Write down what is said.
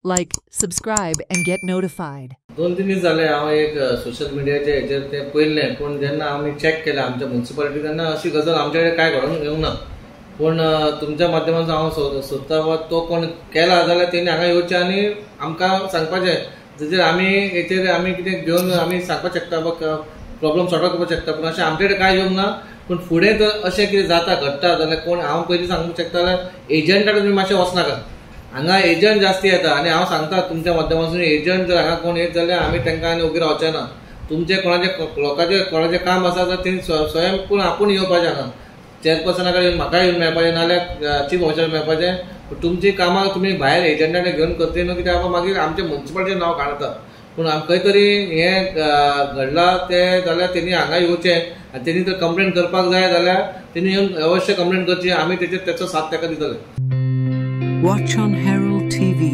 Like, subscribe, and get notified. 2-3 दीस जाले हांव एक सोशल मिडियाचेर हेचेर तें पळयल्लें, पूण जेन्ना आमी चॅक केलें आमच्या म्युनिसिपालिटी तेन्ना अशी गजाल आमचे कडेन कांय घडोवन येवंक ना. पूण तुमच्या माध्यमांतल्यान हांव सोदता वा तो कोण केला जाल्यार तेणी हांगा येवचें आनी आमकां सांगपाचें. तेजेर आमी हेचेर आमी कितें घेवन आमी सांगपाक शकता वा प्रॉब्लम सॉर्ट आउट करपाक शकता. पूण अशें आमचे कडेन कांय येवंक ना. पूण फुडें जर अशें कितें जाता घडटा जाल्यार कोण हांव पयलीं सांगूंक शकता जाल्यार एजंटा तुमी मातशें वचनाका. हांगा एजंट जास्ती येता आनी हांव सांगता तुमच्या माध्यमांतून एजंट जर हांगा कोण येत जाल्यार आमी तांकां आनी ओगी रावचे ना. तुमचे कोणाचे लोकांचे कोणाचें काम आसा जाल्यार तेणी स्वयं पूण आपूण येवपाचें हांगा. चेअरपर्सना कडेन म्हाका येवन मेळपाचें नाल्यार चीफ ऑफिसर मेळपाचें. तुमची कामां तुमी भायर एजंटाने घेवन करतली न्हू, कित्याक मागीर आमच्या म्युनिसिपालिटीचें नांव काडटा. पूण खंय तरी हें घडलां तें जाल्यार तेणी हांगा येवचें आनी तेणी जर कंप्लेन करपाक जाय जाल्यार तेणी येवन अवश्य कंप्लेन करची. आमी तेचो साथ ताका दितले. Watch on Herald TV.